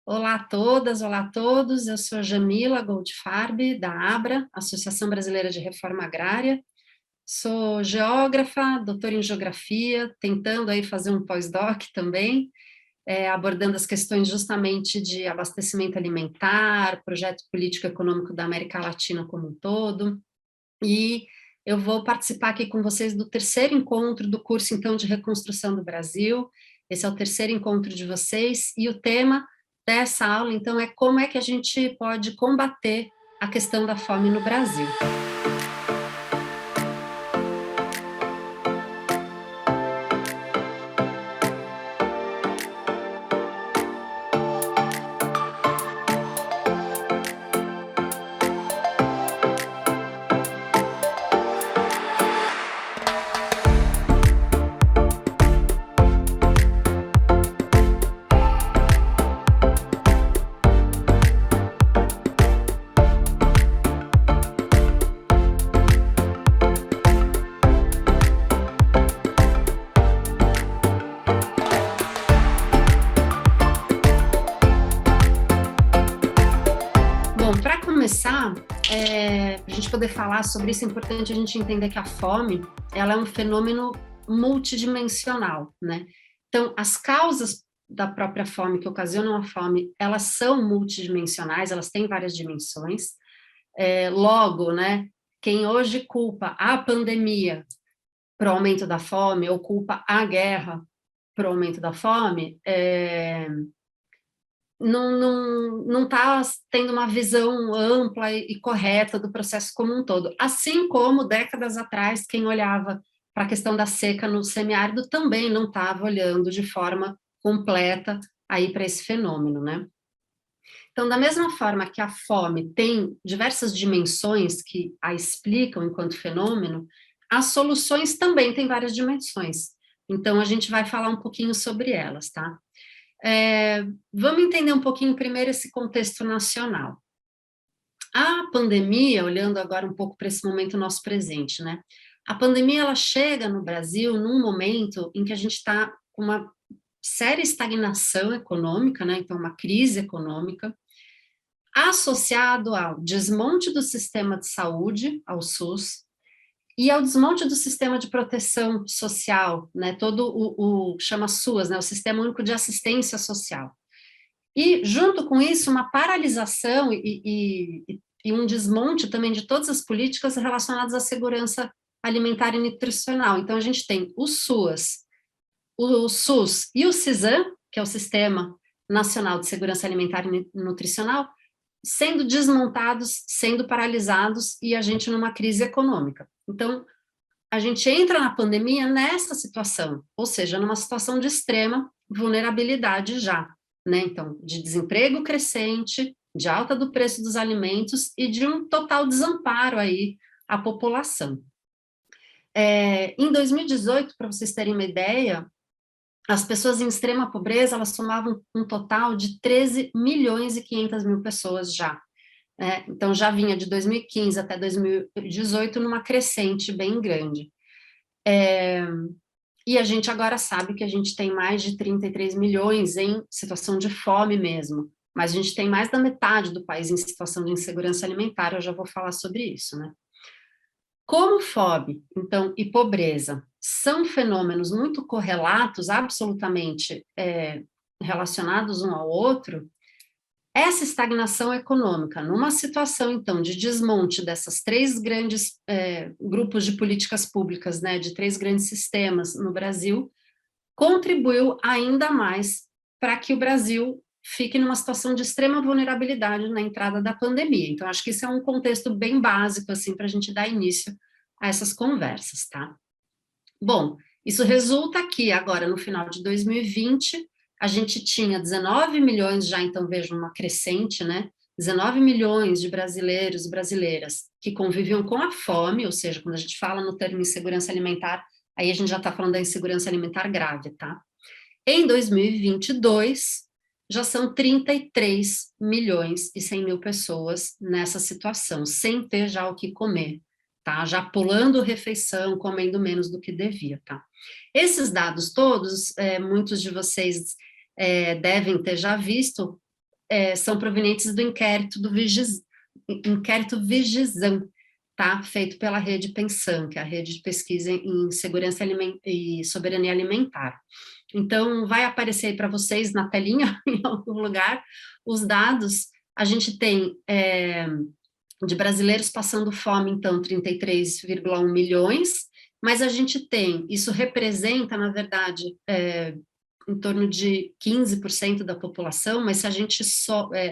Olá a todas, olá a todos, eu sou Jamila Goldfarb, da ABRA, Associação Brasileira de Reforma Agrária, sou geógrafa, doutora em geografia, tentando aí fazer um pós-doc também, abordando as questões justamente de abastecimento alimentar, projeto político-econômico da América Latina como um todo, e eu vou participar aqui com vocês do terceiro encontro do curso, então, de Reconstrução do Brasil. Esse é o terceiro encontro de vocês, e o tema dessa aula, então, é como é que a gente pode combater a questão da fome no Brasil. Para começar, para a gente poder falar sobre isso, é importante a gente entender que a fome, ela é um fenômeno multidimensional, né? Então, as causas da própria fome, que ocasionam a fome, elas são multidimensionais, elas têm várias dimensões. Logo, né, quem hoje culpa a pandemia para o aumento da fome, ou culpa a guerra para o aumento da fome, não está tendo uma visão ampla e correta do processo como um todo. Assim como, décadas atrás, quem olhava para a questão da seca no semiárido também não estava olhando de forma completa aí para esse fenômeno, né? Então, da mesma forma que a fome tem diversas dimensões que a explicam enquanto fenômeno, as soluções também têm várias dimensões. Então, a gente vai falar um pouquinho sobre elas, tá? Vamos entender um pouquinho primeiro esse contexto nacional. A pandemia, olhando agora um pouco para esse momento nosso presente, né? A pandemia, ela chega no Brasil num momento em que a gente está com uma séria estagnação econômica, né? Então, uma crise econômica, associado ao desmonte do sistema de saúde, ao SUS, e ao desmonte do sistema de proteção social, né, todo chama SUAS, né, o Sistema Único de Assistência Social. E, junto com isso, uma paralisação e um desmonte também de todas as políticas relacionadas à segurança alimentar e nutricional. Então, a gente tem o SUAS, o SUS e o SISAM, que é o Sistema Nacional de Segurança Alimentar e Nutricional, sendo desmontados, sendo paralisados, e a gente numa crise econômica. Então, a gente entra na pandemia nessa situação, ou seja, numa situação de extrema vulnerabilidade já, né? Então, de desemprego crescente, de alta do preço dos alimentos e de um total desamparo aí à população. Em 2018, para vocês terem uma ideia, as pessoas em extrema pobreza, elas somavam um total de 13 milhões e 500 mil pessoas já. Então, já vinha de 2015 até 2018 numa crescente bem grande. E a gente agora sabe que a gente tem mais de 33 milhões em situação de fome mesmo, mas a gente tem mais da metade do país em situação de insegurança alimentar, eu já vou falar sobre isso, né? Como fome, então, e pobreza são fenômenos muito correlatos, absolutamente relacionados um ao outro, essa estagnação econômica, numa situação, então, de desmonte dessas três grandes grupos de políticas públicas, né, de três grandes sistemas no Brasil, contribuiu ainda mais para que o Brasil fique numa situação de extrema vulnerabilidade na entrada da pandemia. Então, acho que isso é um contexto bem básico, assim, para a gente dar início a essas conversas, tá? Bom, isso resulta que agora, no final de 2020, a gente tinha 19 milhões já, então vejam uma crescente, né? 19 milhões de brasileiros e brasileiras que conviviam com a fome, ou seja, quando a gente fala no termo insegurança alimentar, aí a gente já está falando da insegurança alimentar grave, tá? Em 2022, já são 33 milhões e 100 mil pessoas nessa situação, sem ter já o que comer, tá? Já pulando refeição, comendo menos do que devia, tá? Esses dados todos, muitos de vocês devem ter já visto são provenientes do inquérito Vigizam, tá? Feito pela rede Pensan, que é a rede de pesquisa em segurança e soberania alimentar. Então, vai aparecer aí para vocês na telinha, em algum lugar, os dados. A gente tem de brasileiros passando fome, então, 33,1 milhões, mas a gente tem, isso representa, na verdade, em torno de 15% da população, mas se a gente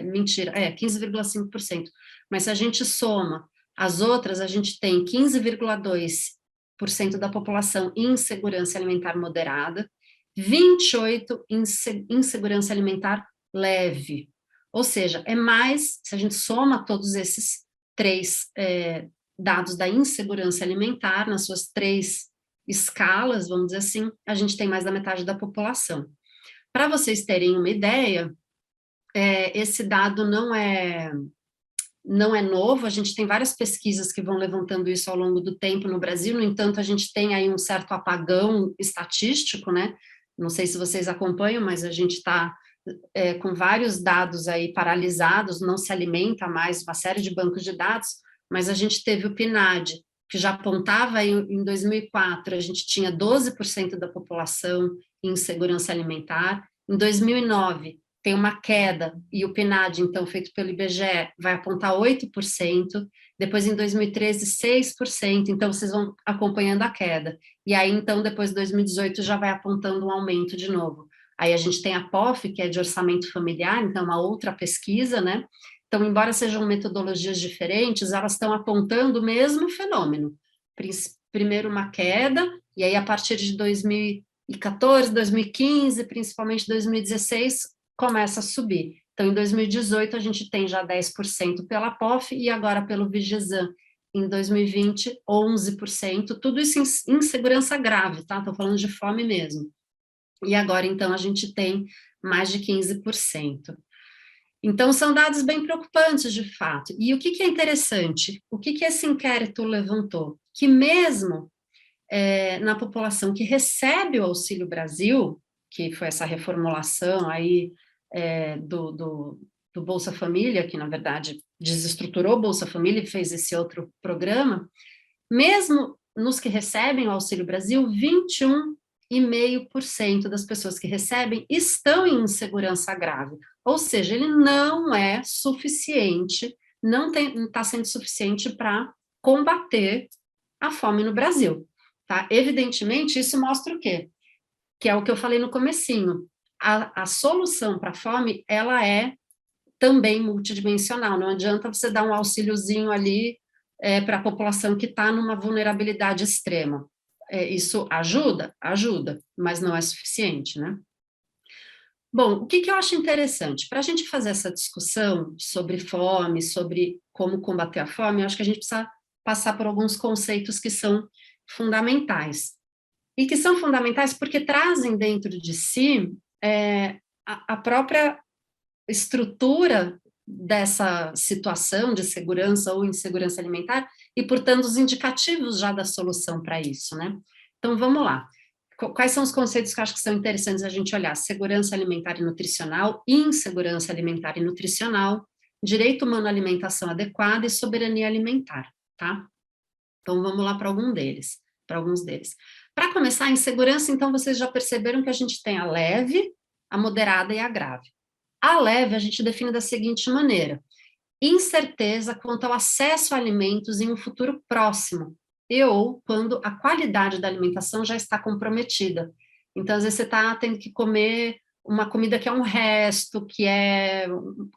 mentira, 15,5%, mas se a gente soma as outras, a gente tem 15,2% da população em insegurança alimentar moderada, 28% em insegurança alimentar leve, ou seja, é mais, se a gente soma todos esses três dados da insegurança alimentar, nas suas três escalas, vamos dizer assim, a gente tem mais da metade da população. Para vocês terem uma ideia, esse dado não é novo, a gente tem várias pesquisas que vão levantando isso ao longo do tempo no Brasil, no entanto, a gente tem aí um certo apagão estatístico, né? Não sei se vocês acompanham, mas a gente está com vários dados aí paralisados, não se alimenta mais uma série de bancos de dados, mas a gente teve o PNAD, que já apontava em 2004, a gente tinha 12% da população em insegurança alimentar, em 2009 tem uma queda, e o PNAD, então, feito pelo IBGE, vai apontar 8%, depois em 2013, 6%, então vocês vão acompanhando a queda, e aí, então, depois de 2018 já vai apontando um aumento de novo. Aí a gente tem a POF, que é de orçamento familiar, então uma outra pesquisa, né? Então, embora sejam metodologias diferentes, elas estão apontando o mesmo fenômeno. Primeiro uma queda, e aí a partir de 2014, 2015, principalmente 2016, começa a subir. Então, em 2018, a gente tem já 10% pela POF, e agora pelo Vigizam, em 2020, 11%, tudo isso em insegurança grave, tá? Estou falando de fome mesmo. E agora, então, a gente tem mais de 15%. Então, são dados bem preocupantes, de fato. E o que é interessante? O que esse inquérito levantou? Que mesmo na população que recebe o Auxílio Brasil, que foi essa reformulação aí do Bolsa Família, que, na verdade, desestruturou o Bolsa Família e fez esse outro programa, mesmo nos que recebem o Auxílio Brasil, 21,5% das pessoas que recebem estão em insegurança grave, ou seja, ele não é suficiente, não está sendo suficiente para combater a fome no Brasil, tá? Evidentemente, isso mostra o quê? Que é o que eu falei no comecinho, a solução para a fome, ela é também multidimensional, não adianta você dar um auxíliozinho ali para a população que está numa vulnerabilidade extrema. Isso ajuda? Ajuda, mas não é suficiente, né? Bom, o que eu acho interessante? Para a gente fazer essa discussão sobre fome, sobre como combater a fome, eu acho que a gente precisa passar por alguns conceitos que são fundamentais. E que são fundamentais porque trazem dentro de si a própria estrutura dessa situação de segurança ou insegurança alimentar e, portanto, os indicativos já da solução para isso, né? Então, vamos lá. Quais são os conceitos que eu acho que são interessantes a gente olhar? Segurança alimentar e nutricional, insegurança alimentar e nutricional, direito humano à alimentação adequada e soberania alimentar, tá? Então, vamos lá para alguns deles. Para começar, a insegurança, então, vocês já perceberam que a gente tem a leve, a moderada e a grave. A leve a gente define da seguinte maneira: incerteza quanto ao acesso a alimentos em um futuro próximo, ou quando a qualidade da alimentação já está comprometida. Então, às vezes, você está tendo que comer uma comida que é um resto, que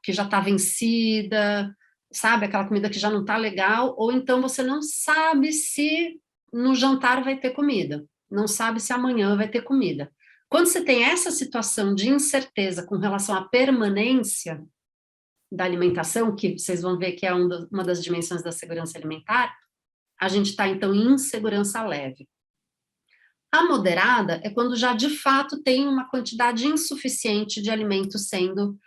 já está vencida, sabe? Aquela comida que já não está legal, ou então você não sabe se no jantar vai ter comida, não sabe se amanhã vai ter comida. Quando você tem essa situação de incerteza com relação à permanência da alimentação, que vocês vão ver que é uma das dimensões da segurança alimentar, a gente está, então, em insegurança leve. A moderada é quando já, de fato, tem uma quantidade insuficiente de alimento sendo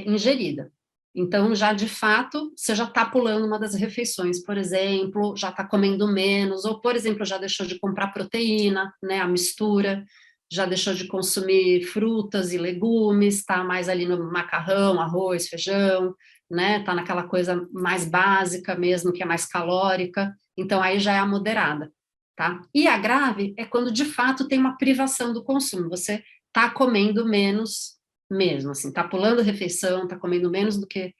ingerida. Então, já, de fato, você já está pulando uma das refeições, por exemplo, já está comendo menos, ou, por exemplo, já deixou de comprar proteína, né, a mistura, já deixou de consumir frutas e legumes, está mais ali no macarrão, arroz, feijão, né? Está naquela coisa mais básica mesmo, que é mais calórica, então aí já é a moderada, tá? E a grave é quando de fato tem uma privação do consumo, você está comendo menos mesmo, assim, está pulando refeição, está comendo menos do que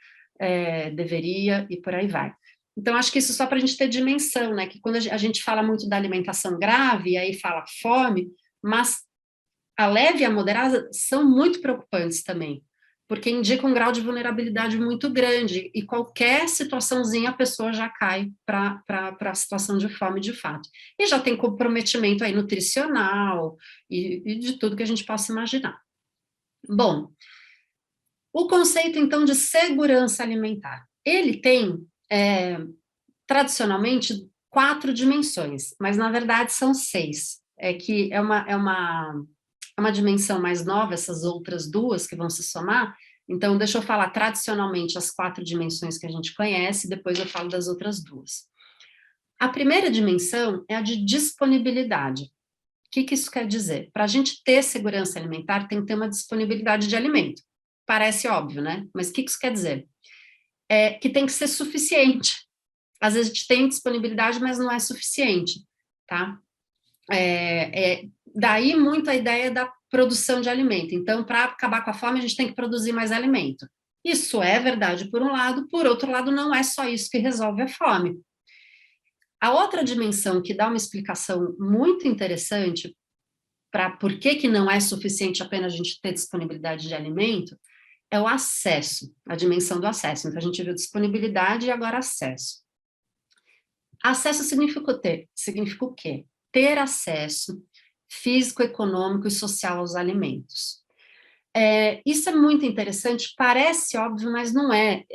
deveria e por aí vai. Então, acho que isso só para a gente ter dimensão, né? Que quando a gente fala muito da alimentação grave, e aí fala fome, mas a leve e a moderada são muito preocupantes também, porque indicam um grau de vulnerabilidade muito grande, e qualquer situaçãozinha a pessoa já cai para a situação de fome de fato. E já tem comprometimento aí nutricional e de tudo que a gente possa imaginar. Bom, o conceito, então, de segurança alimentar. Ele tem, tradicionalmente, 4 dimensões, mas, na verdade, são 6. Que é uma dimensão mais nova, essas outras 2 que vão se somar. Então, deixa eu falar tradicionalmente as 4 dimensões que a gente conhece, depois eu falo das outras 2. A primeira dimensão é a de disponibilidade. O que isso quer dizer? Para a gente ter segurança alimentar, tem que ter uma disponibilidade de alimento. Parece óbvio, né? Mas o que isso quer dizer? Que tem que ser suficiente. Às vezes a gente tem disponibilidade, mas não é suficiente, tá? Daí muito a ideia da produção de alimento. Então, para acabar com a fome, a gente tem que produzir mais alimento. Isso é verdade por um lado, por outro lado, não é só isso que resolve a fome. A outra dimensão que dá uma explicação muito interessante para por que não é suficiente apenas a gente ter disponibilidade de alimento é o acesso, a dimensão do acesso. Então, a gente viu disponibilidade e agora acesso. Acesso significa o quê? Ter acesso físico, econômico e social aos alimentos. Isso é muito interessante, parece óbvio, mas não é.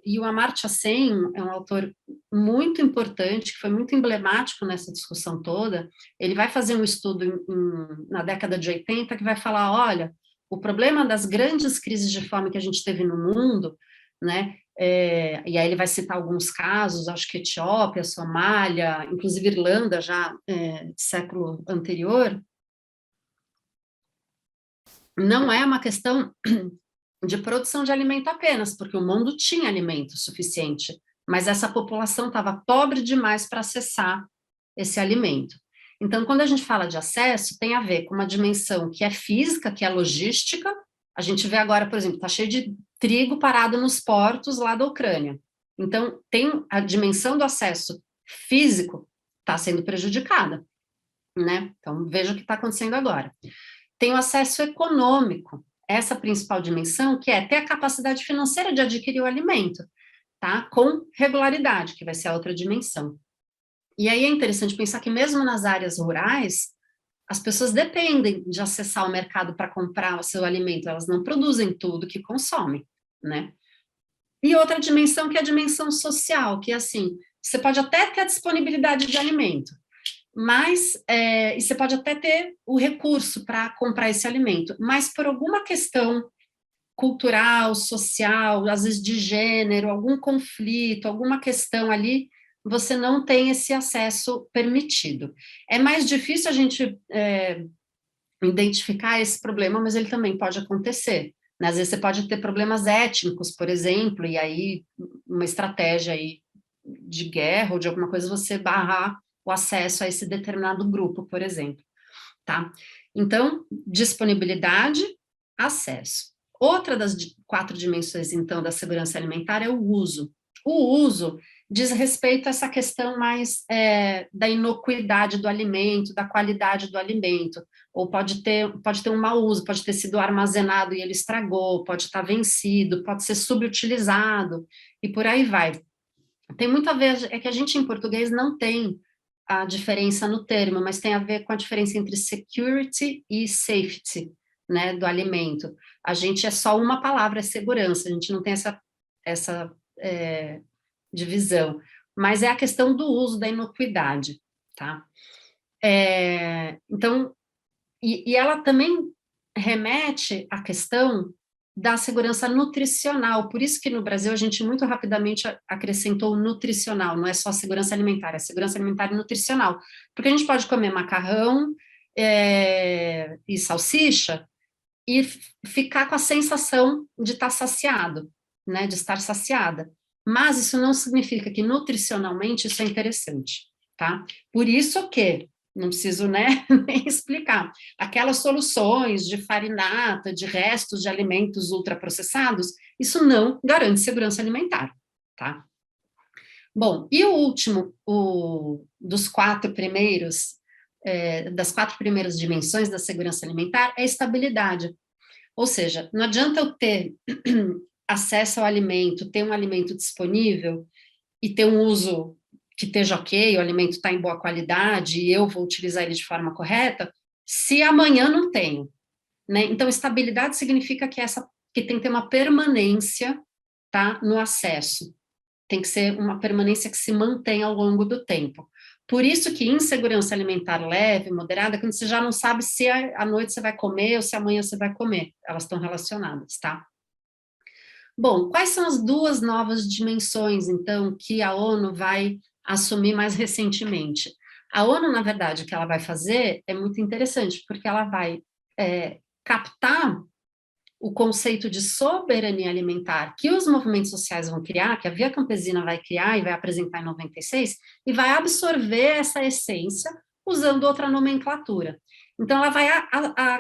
E o Amartya Sen é um autor muito importante, que foi muito emblemático nessa discussão toda. Ele vai fazer um estudo na década de 80 que vai falar, olha, o problema das grandes crises de fome que a gente teve no mundo, né? E aí ele vai citar alguns casos, acho que Etiópia, Somália, inclusive Irlanda, já século anterior, não é uma questão de produção de alimento apenas, porque o mundo tinha alimento suficiente, mas essa população estava pobre demais para acessar esse alimento. Então, quando a gente fala de acesso, tem a ver com uma dimensão que é física, que é logística. A gente vê agora, por exemplo, está cheio de trigo parado nos portos lá da Ucrânia. Então, tem a dimensão do acesso físico está sendo prejudicada, né? Então, veja o que está acontecendo agora. Tem o acesso econômico, essa principal dimensão, que é ter a capacidade financeira de adquirir o alimento, tá? Com regularidade, que vai ser a outra dimensão. E aí é interessante pensar que mesmo nas áreas rurais, as pessoas dependem de acessar o mercado para comprar o seu alimento, elas não produzem tudo que consomem, né? E outra dimensão que é a dimensão social, que é assim, você pode até ter a disponibilidade de alimento, mas e você pode até ter o recurso para comprar esse alimento, mas por alguma questão cultural, social, às vezes de gênero, algum conflito, alguma questão ali, você não tem esse acesso permitido. É mais difícil a gente identificar esse problema, mas ele também pode acontecer, né? Às vezes você pode ter problemas étnicos, por exemplo, e aí uma estratégia aí de guerra ou de alguma coisa, você barrar o acesso a esse determinado grupo, por exemplo, tá? Então, disponibilidade, acesso. Outra das 4 dimensões, então, da segurança alimentar é o uso. O uso diz respeito a essa questão mais da inocuidade do alimento, da qualidade do alimento, ou pode ter um mau uso, pode ter sido armazenado e ele estragou, pode estar vencido, pode ser subutilizado, e por aí vai. Tem muito a ver, é que a gente em português não tem a diferença no termo, mas tem a ver com a diferença entre security e safety, né, do alimento. A gente é só uma palavra, é segurança, a gente não tem essa divisão, mas é a questão do uso, da inocuidade, tá? Então, e ela também remete à questão da segurança nutricional, por isso que no Brasil a gente muito rapidamente acrescentou o nutricional, não é só segurança alimentar, é segurança alimentar e nutricional, porque a gente pode comer macarrão, e salsicha, e ficar com a sensação de estar saciado, né, de estar saciada. Mas isso não significa que nutricionalmente isso é interessante, tá? Por isso que, não preciso, né, nem explicar, aquelas soluções de farinata, de restos de alimentos ultraprocessados, isso não garante segurança alimentar, tá? Bom, e o último, dos quatro primeiros, das quatro primeiras dimensões da segurança alimentar, é a estabilidade. Ou seja, não adianta eu ter acesso ao alimento, ter um alimento disponível e ter um uso que esteja ok, o alimento está em boa qualidade e eu vou utilizar ele de forma correta, se amanhã não tenho, né? Então, estabilidade significa que tem que ter uma permanência, tá, no acesso. Tem que ser uma permanência que se mantém ao longo do tempo. Por isso que insegurança alimentar leve, moderada, quando você já não sabe se à noite você vai comer ou se amanhã você vai comer. Elas estão relacionadas, tá? Bom, quais são as duas novas dimensões, então, que a ONU vai assumir mais recentemente? A ONU, na verdade, o que ela vai fazer é muito interessante, porque ela vai captar o conceito de soberania alimentar que os movimentos sociais vão criar, que a Via Campesina vai criar e vai apresentar em 96, e vai absorver essa essência usando outra nomenclatura. Então, ela vai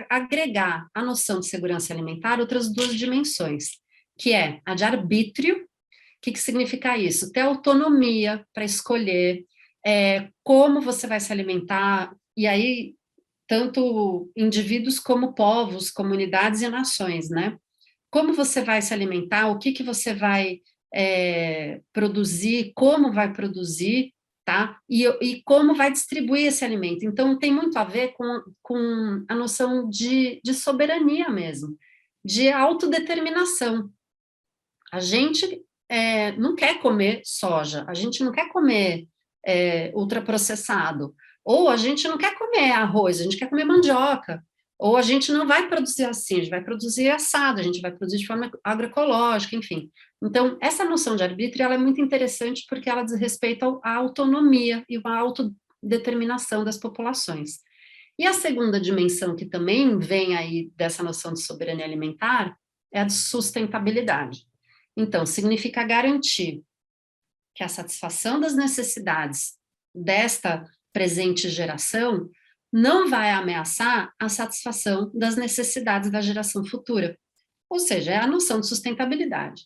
agregar à noção de segurança alimentar outras duas dimensões, que é a de arbítrio. O que significa isso? Ter autonomia para escolher como você vai se alimentar, e aí tanto indivíduos como povos, comunidades e nações, né? Como você vai se alimentar, o que você vai produzir, como vai produzir, tá? E como vai distribuir esse alimento. Então, tem muito a ver com a noção de soberania mesmo, de autodeterminação. A gente não quer comer soja, a gente não quer comer ultraprocessado, ou a gente não quer comer arroz, a gente quer comer mandioca, ou a gente não vai produzir assim, a gente vai produzir assado, a gente vai produzir de forma agroecológica, enfim. Então, essa noção de arbítrio ela é muito interessante porque ela diz respeito à autonomia e à autodeterminação das populações. E a segunda dimensão que também vem aí dessa noção de soberania alimentar é a de sustentabilidade. Então, significa garantir que a satisfação das necessidades desta presente geração não vai ameaçar a satisfação das necessidades da geração futura. Ou seja, é a noção de sustentabilidade.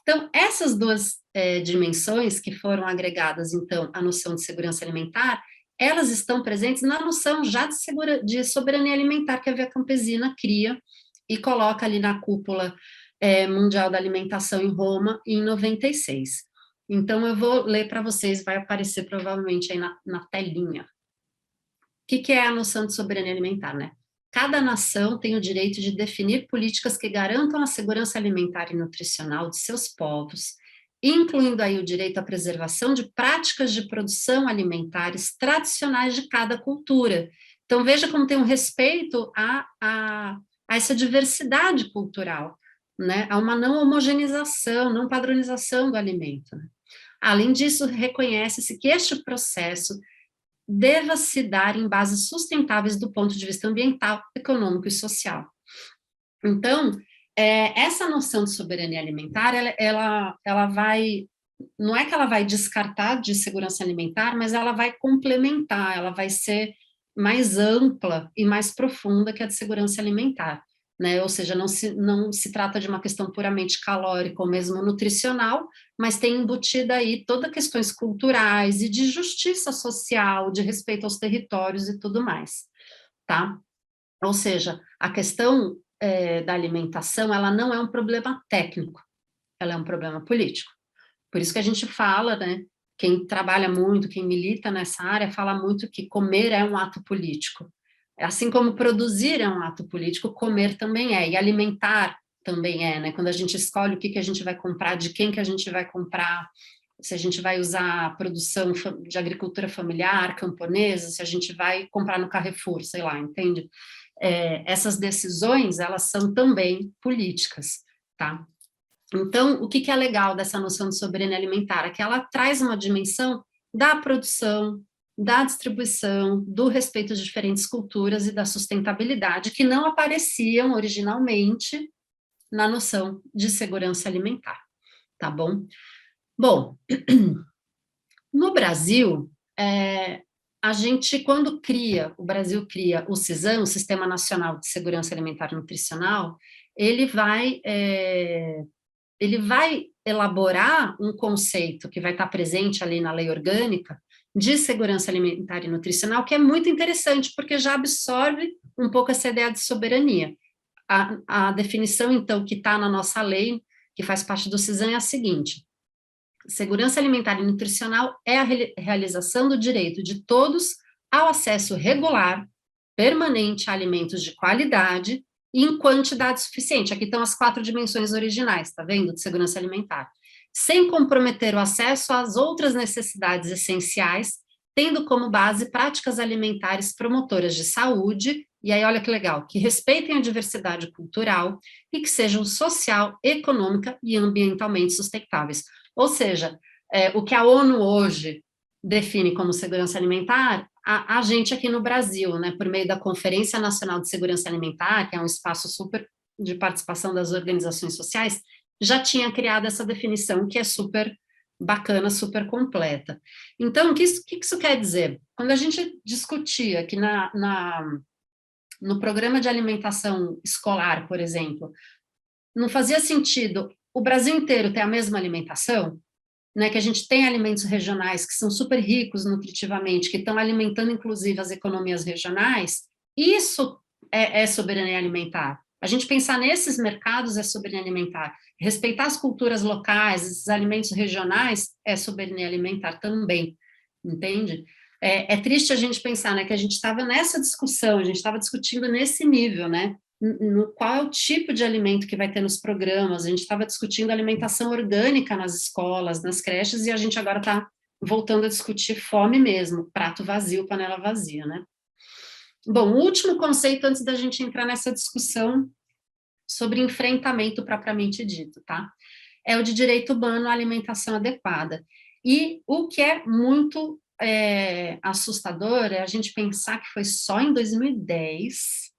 Então, essas duas dimensões que foram agregadas, então, à noção de segurança alimentar, elas estão presentes na noção já de soberania alimentar que a Via Campesina cria e coloca ali na cúpula Mundial da Alimentação em Roma, em 96. Então, eu vou ler para vocês, vai aparecer provavelmente aí na telinha. O que é a noção de soberania alimentar, né? Cada nação tem o direito de definir políticas que garantam a segurança alimentar e nutricional de seus povos, incluindo aí o direito à preservação de práticas de produção alimentares tradicionais de cada cultura. Então, veja como tem um respeito a essa diversidade cultural, né? A uma não homogeneização, não padronização do alimento. Além disso, reconhece-se que este processo deva se dar em bases sustentáveis do ponto de vista ambiental, econômico e social. Então, essa noção de soberania alimentar, ela vai, não é que ela vai descartar de segurança alimentar, mas ela vai complementar, ela vai ser mais ampla e mais profunda que a de segurança alimentar, né? Ou seja, não se trata de uma questão puramente calórica ou mesmo nutricional, mas tem embutida aí todas questões culturais e de justiça social, de respeito aos territórios e tudo mais, tá? Ou seja, a questão da alimentação, ela não é um problema técnico, ela é um problema político. Por isso que a gente fala, né, quem trabalha muito, quem milita nessa área, fala muito que comer é um ato político. Assim como produzir é um ato político, comer também é, e alimentar também é, né? Quando a gente escolhe o que a gente vai comprar, de quem que a gente vai comprar, se a gente vai usar a produção de agricultura familiar, camponesa, se a gente vai comprar no Carrefour, sei lá, entende? Essas decisões, elas são também políticas, tá? Então, o que é legal dessa noção de soberania alimentar? É que ela traz uma dimensão da produção, da distribuição, do respeito às diferentes culturas e da sustentabilidade, que não apareciam originalmente na noção de segurança alimentar, tá bom? Bom, no Brasil, a gente, quando o Brasil cria o CISAM, o Sistema Nacional de Segurança Alimentar e Nutricional, ele vai elaborar um conceito que vai estar presente ali na lei orgânica de segurança alimentar e nutricional, que é muito interessante, porque já absorve um pouco essa ideia de soberania. A definição, então, que está na nossa lei, que faz parte do CISAM, é a seguinte: segurança alimentar e nutricional é a realização do direito de todos ao acesso regular, permanente a alimentos de qualidade e em quantidade suficiente. Aqui estão as 4 dimensões originais, tá vendo? De segurança alimentar. Sem comprometer o acesso às outras necessidades essenciais, tendo como base práticas alimentares promotoras de saúde, e aí olha que legal, que respeitem a diversidade cultural e que sejam social, econômica e ambientalmente sustentáveis. Ou seja, o que a ONU hoje define como segurança alimentar, a gente aqui no Brasil, né, por meio da Conferência Nacional de Segurança Alimentar, que é um espaço super de participação das organizações sociais, já tinha criado essa definição, que é super bacana, super completa. Então, o que isso quer dizer? Quando a gente discutia que no programa de alimentação escolar, por exemplo, não fazia sentido o Brasil inteiro ter a mesma alimentação, né, que a gente tem alimentos regionais que são super ricos nutritivamente, que estão alimentando inclusive as economias regionais, isso é soberania alimentar. A gente pensar nesses mercados é soberania alimentar. Respeitar as culturas locais, esses alimentos regionais, é soberania alimentar também, entende? É triste a gente pensar, né, que a gente estava nessa discussão, a gente estava discutindo nesse nível, né, no qual é o tipo de alimento que vai ter nos programas, a gente estava discutindo alimentação orgânica nas escolas, nas creches, e a gente agora está voltando a discutir fome mesmo, prato vazio, panela vazia, né? Bom, o último conceito antes da gente entrar nessa discussão sobre enfrentamento propriamente dito, tá? É o de direito humano à alimentação adequada. E o que é muito assustador é a gente pensar que foi só em 2010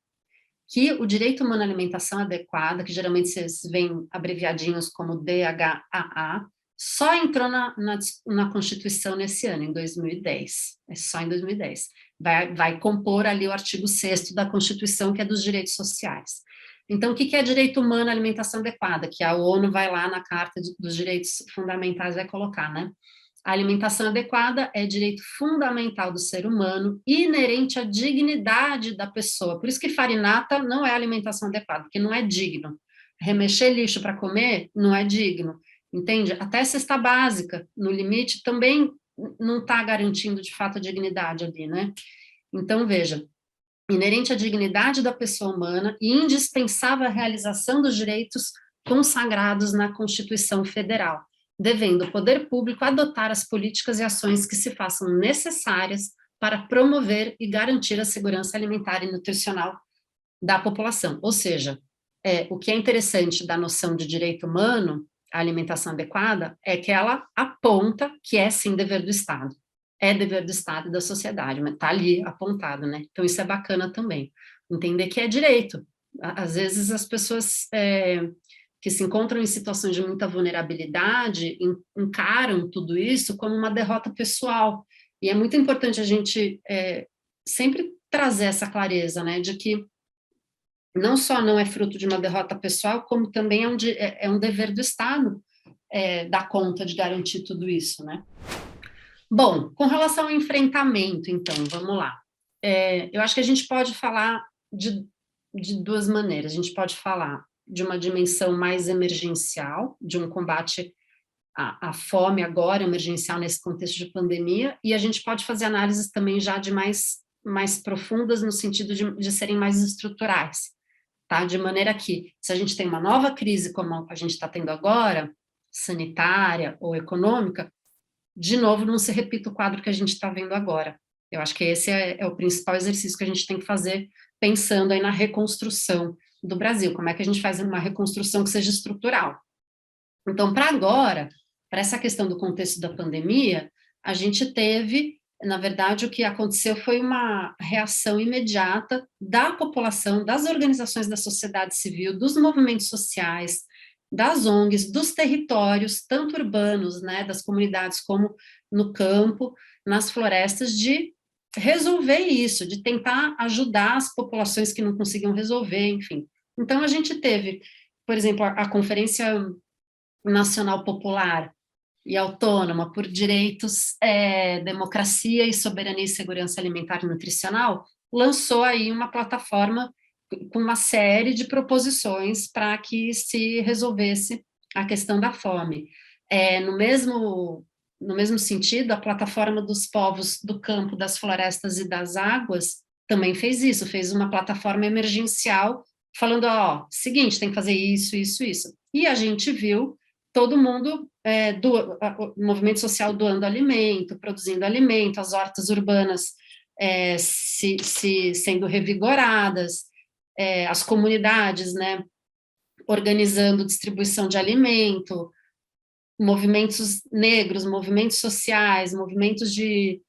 que o direito humano à alimentação adequada, que geralmente vocês veem abreviadinhos como DHAA, só entrou na Constituição nesse ano, em 2010. É só em 2010. Vai compor ali o artigo 6º da Constituição, que é dos direitos sociais. Então, o que é direito humano à alimentação adequada? Que a ONU vai lá na Carta dos Direitos Fundamentais, vai colocar, né? A alimentação adequada é direito fundamental do ser humano, inerente à dignidade da pessoa. Por isso que farinata não é alimentação adequada, porque não é digno. Remexer lixo para comer não é digno, entende? Até cesta básica, no limite, também não está garantindo de fato a dignidade ali, né? Então, veja, inerente à dignidade da pessoa humana e indispensável à realização dos direitos consagrados na Constituição Federal, devendo o poder público adotar as políticas e ações que se façam necessárias para promover e garantir a segurança alimentar e nutricional da população. Ou seja, o que é interessante da noção de direito humano, a alimentação adequada, é que ela aponta que é sim dever do Estado. É dever do Estado e da sociedade, mas está ali apontado, né? Então isso é bacana também. Entender que é direito. Às vezes as pessoas que se encontram em situações de muita vulnerabilidade encaram tudo isso como uma derrota pessoal. E é muito importante a gente sempre trazer essa clareza, né, de que não só não é fruto de uma derrota pessoal, como também é um dever do Estado dar conta de garantir tudo isso, né. Bom, com relação ao enfrentamento, então, vamos lá. Eu acho que a gente pode falar de 2 maneiras. A gente pode falar de uma dimensão mais emergencial, de um combate à fome agora, emergencial nesse contexto de pandemia, e a gente pode fazer análises também já de mais profundas, no sentido de serem mais estruturais, tá? De maneira que, se a gente tem uma nova crise como a gente está tendo agora, sanitária ou econômica, de novo, não se repita o quadro que a gente está vendo agora. Eu acho que esse é o principal exercício que a gente tem que fazer, pensando aí na reconstrução do Brasil, como é que a gente faz uma reconstrução que seja estrutural. Então, para agora, para essa questão do contexto da pandemia, a gente teve Na verdade, o que aconteceu foi uma reação imediata da população, das organizações da sociedade civil, dos movimentos sociais, das ONGs, dos territórios, tanto urbanos, né, das comunidades, como no campo, nas florestas, de resolver isso, de tentar ajudar as populações que não conseguiam resolver, enfim. Então, a gente teve, por exemplo, a Conferência Nacional Popular e Autônoma por Direitos, Democracia e Soberania e Segurança Alimentar e Nutricional, lançou aí uma plataforma com uma série de proposições para que se resolvesse a questão da fome. No mesmo sentido, a plataforma dos povos do campo, das florestas e das águas também fez isso, fez uma plataforma emergencial falando, ó, seguinte, tem que fazer isso, isso, isso. E a gente viu todo mundo, o movimento social doando alimento, produzindo alimento, as hortas urbanas sendo revigoradas, as comunidades, né, organizando distribuição de alimento, movimentos negros, movimentos sociais, movimentos de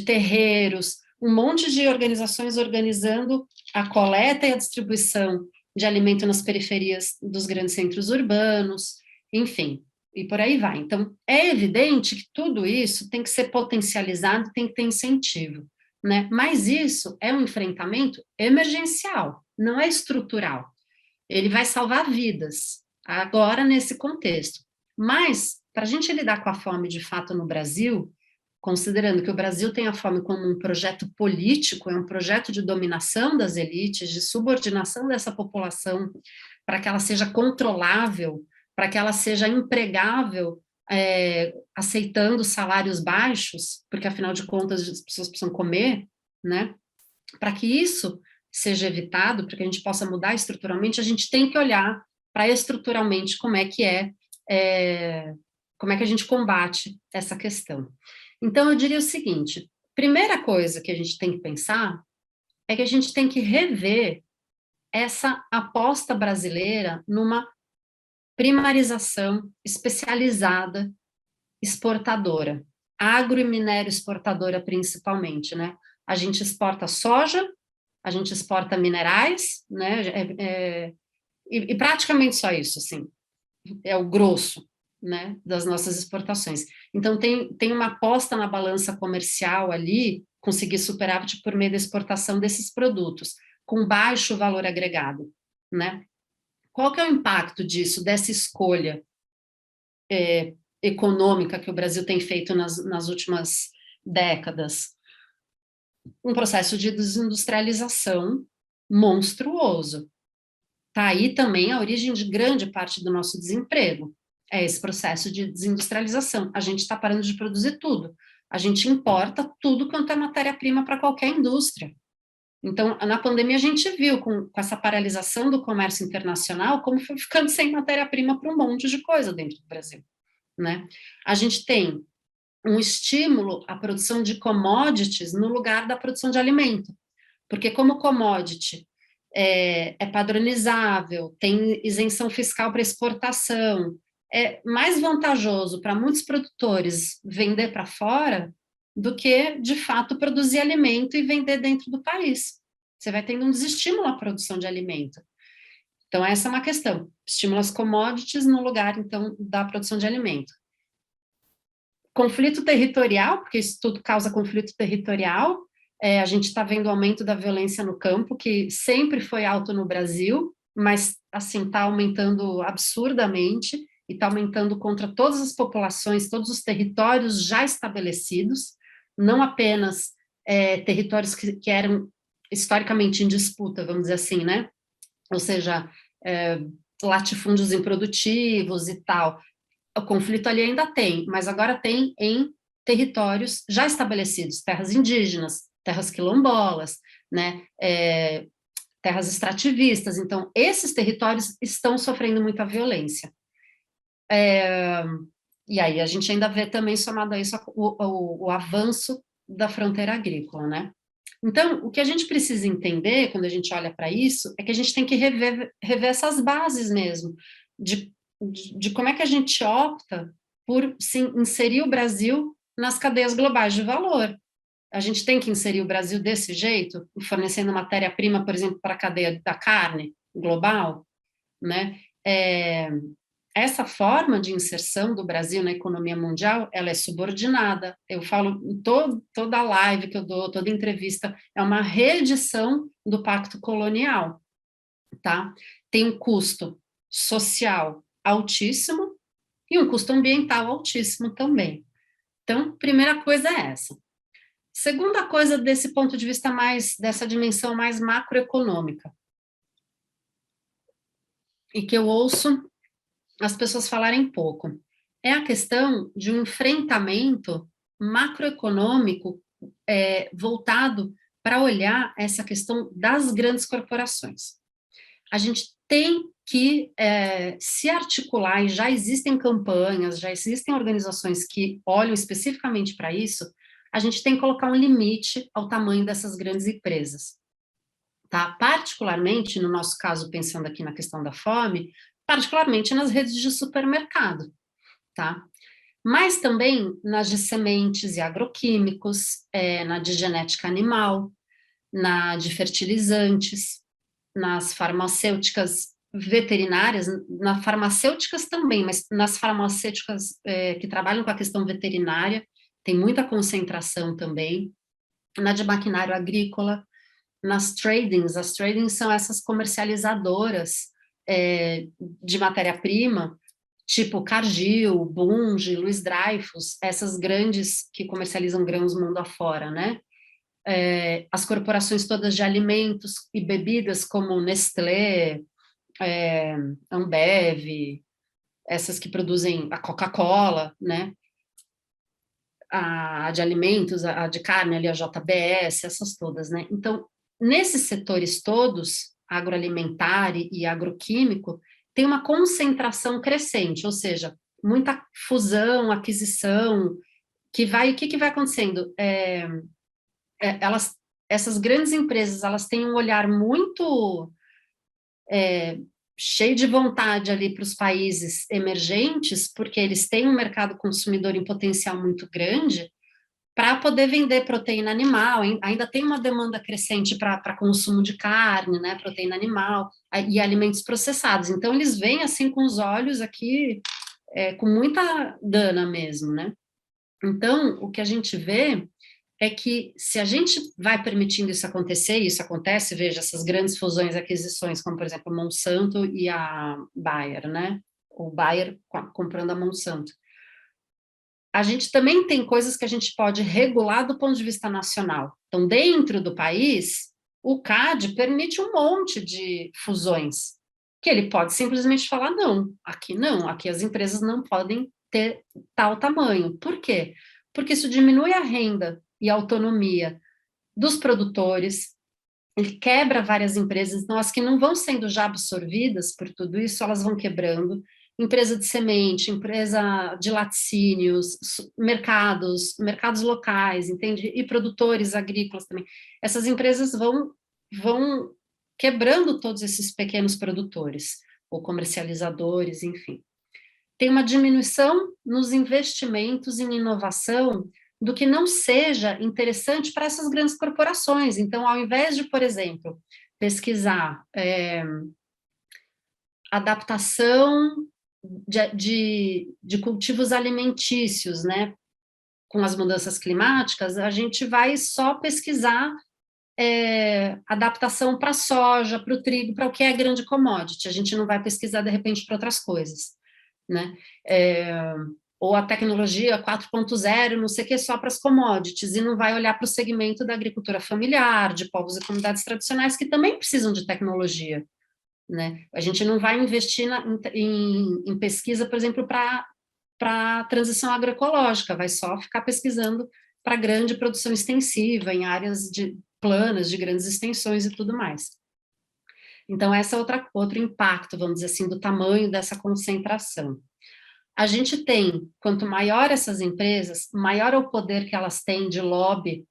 terreiros, um monte de organizações organizando a coleta e a distribuição de alimento nas periferias dos grandes centros urbanos, enfim, e por aí vai. Então, é evidente que tudo isso tem que ser potencializado, tem que ter incentivo, né? Mas isso é um enfrentamento emergencial, não é estrutural. Ele vai salvar vidas, agora nesse contexto. Mas, para a gente lidar com a fome de fato no Brasil, considerando que o Brasil tem a fome como um projeto político, é um projeto de dominação das elites, de subordinação dessa população, para que ela seja controlável, para que ela seja empregável, aceitando salários baixos, porque afinal de contas as pessoas precisam comer, né? Para que isso seja evitado, para que a gente possa mudar estruturalmente, a gente tem que olhar para estruturalmente como é que como é que a gente combate essa questão. Então, eu diria o seguinte: primeira coisa que a gente tem que pensar é que a gente tem que rever essa aposta brasileira numa primarização especializada, exportadora, agro e minério exportadora principalmente, né? A gente exporta soja, a gente exporta minerais, né? E praticamente só isso, assim, é o grosso, né, das nossas exportações. Então, tem uma aposta na balança comercial ali, conseguir superávit por meio da exportação desses produtos, com baixo valor agregado, né? Qual que é o impacto disso, dessa escolha econômica que o Brasil tem feito nas últimas décadas? Um processo de desindustrialização monstruoso. Está aí também a origem de grande parte do nosso desemprego. É esse processo de desindustrialização. A gente está parando de produzir tudo. A gente importa tudo quanto é matéria-prima para qualquer indústria. Então, na pandemia, a gente viu com essa paralisação do comércio internacional como foi ficando sem matéria-prima para um monte de coisa dentro do Brasil, né? A gente tem um estímulo à produção de commodities no lugar da produção de alimento, porque como commodity é padronizável, tem isenção fiscal para exportação, é mais vantajoso para muitos produtores vender para fora do que, de fato, produzir alimento e vender dentro do país. Você vai tendo um desestímulo à produção de alimento. Então, essa é uma questão. Estimula as commodities no lugar, então, da produção de alimento. Conflito territorial, porque isso tudo causa conflito territorial. A gente está vendo o aumento da violência no campo, que sempre foi alto no Brasil, mas, assim, está aumentando absurdamente e está aumentando contra todas as populações, todos os territórios já estabelecidos, não apenas territórios que eram historicamente em disputa, vamos dizer assim, né? Ou seja, latifúndios improdutivos e tal. O conflito ali ainda tem, mas agora tem em territórios já estabelecidos, terras indígenas, terras quilombolas, né, terras extrativistas. Então, esses territórios estão sofrendo muita violência. E aí a gente ainda vê também, somado a isso, o avanço da fronteira agrícola, né? Então, o que a gente precisa entender, quando a gente olha para isso, é que a gente tem que rever essas bases mesmo, de como é que a gente opta por inserir o Brasil nas cadeias globais de valor. a gente tem que inserir o Brasil desse jeito, fornecendo matéria-prima, por exemplo, para a cadeia da carne global, né? Essa forma de inserção do Brasil na economia mundial, ela é subordinada. Eu falo em toda live que eu dou, toda entrevista, é uma reedição do pacto colonial, tá? Tem um custo social altíssimo e um custo ambiental altíssimo também. Então, primeira coisa é essa. Segunda coisa, desse ponto de vista mais, dessa dimensão mais macroeconômica, e que eu ouço as pessoas falarem pouco, é a questão de um enfrentamento macroeconômico voltado para olhar essa questão das grandes corporações. A gente tem que se articular, e já existem campanhas, já existem organizações que olham especificamente para isso. A gente tem que colocar um limite ao tamanho dessas grandes empresas, tá? Particularmente, no nosso caso, pensando aqui na questão da fome, particularmente nas redes de supermercado, tá? Mas também nas de sementes e agroquímicos, na de genética animal, na de fertilizantes, nas farmacêuticas veterinárias, nas farmacêuticas também, mas nas farmacêuticas que trabalham com a questão veterinária, tem muita concentração também, na de maquinário agrícola, nas tradings. As tradings são essas comercializadoras de matéria-prima, tipo Cargill, Bunge, Louis Dreyfus, essas grandes que comercializam grãos mundo afora, né? As corporações todas de alimentos e bebidas, como Nestlé, Ambev, essas que produzem a Coca-Cola, né? A de alimentos, a de carne, ali, a JBS, essas todas, né? Então, nesses setores todos, agroalimentar e agroquímico, tem uma concentração crescente, ou seja, muita fusão, aquisição, o que vai acontecendo? Essas grandes empresas, elas têm um olhar muito cheio de vontade ali para os países emergentes, porque eles têm um mercado consumidor em potencial muito grande, para poder vender proteína animal. Ainda tem uma demanda crescente para consumo de carne, né, proteína animal, e alimentos processados. Então, eles vêm assim com os olhos aqui, com muita gana mesmo, né? Então, o que a gente vê é que, se a gente vai permitindo isso acontecer, e isso acontece, veja, essas grandes fusões e aquisições, como, por exemplo, a Monsanto e a Bayer, né? O Bayer comprando a Monsanto. A gente também tem coisas que a gente pode regular do ponto de vista nacional. Então, dentro do país, o CAD permite um monte de fusões, que ele pode simplesmente falar não, aqui as empresas não podem ter tal tamanho. Por quê? Porque isso diminui a renda e a autonomia dos produtores, ele quebra várias empresas, então as que não vão sendo já absorvidas por tudo isso, elas vão quebrando. Empresa de semente, empresa de laticínios, mercados locais, entende? E produtores agrícolas também. Essas empresas vão quebrando todos esses pequenos produtores, ou comercializadores, enfim. Tem uma diminuição nos investimentos em inovação do que não seja interessante para essas grandes corporações. Então, ao invés de, por exemplo, pesquisar adaptação de cultivos alimentícios, né, com as mudanças climáticas, a gente vai só pesquisar adaptação para a soja, para o trigo, para o que é grande commodity. A gente não vai pesquisar, de repente, para outras coisas, né? Ou a tecnologia 4.0, não sei o que, só para as commodities, e não vai olhar para o segmento da agricultura familiar, de povos e comunidades tradicionais, que também precisam de tecnologia, né? A gente não vai investir em pesquisa, por exemplo, para a transição agroecológica, vai só ficar pesquisando para grande produção extensiva, em áreas planas, de grandes extensões e tudo mais. Então, esse é outro impacto, vamos dizer assim, do tamanho dessa concentração. A gente tem, quanto maior essas empresas, maior é o poder que elas têm de lobby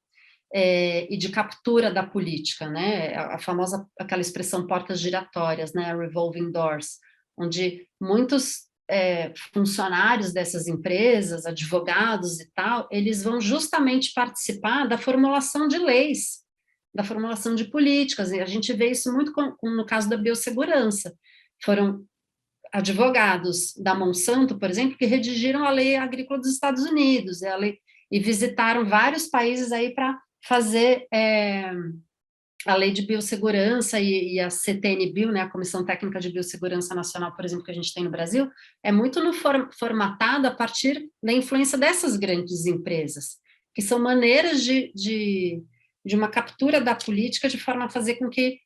e de captura da política, né? A famosa, aquela expressão portas giratórias, né? Revolving doors, onde muitos funcionários dessas empresas, advogados e tal, eles vão justamente participar da formulação de leis, da formulação de políticas, e a gente vê isso muito no caso da biossegurança. Foram advogados da Monsanto, por exemplo, que redigiram a lei agrícola dos Estados Unidos, e visitaram vários países aí para fazer a lei de biossegurança e a CTN-Bio, né, a Comissão Técnica de Biossegurança Nacional, por exemplo, que a gente tem no Brasil, é muito formatada a partir da influência dessas grandes empresas, que são maneiras de uma captura da política de forma a fazer com que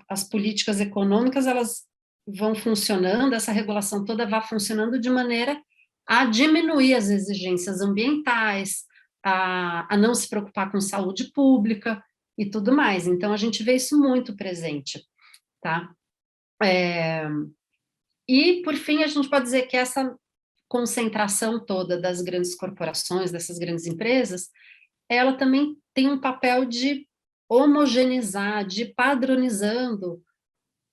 as políticas econômicas elas vão funcionando, essa regulação toda vá funcionando de maneira a diminuir as exigências ambientais, a não se preocupar com saúde pública e tudo mais. Então, a gente vê isso muito presente, tá? E, por fim, a gente pode dizer que essa concentração toda das grandes corporações, dessas grandes empresas, ela também tem um papel de homogeneizar, de padronizando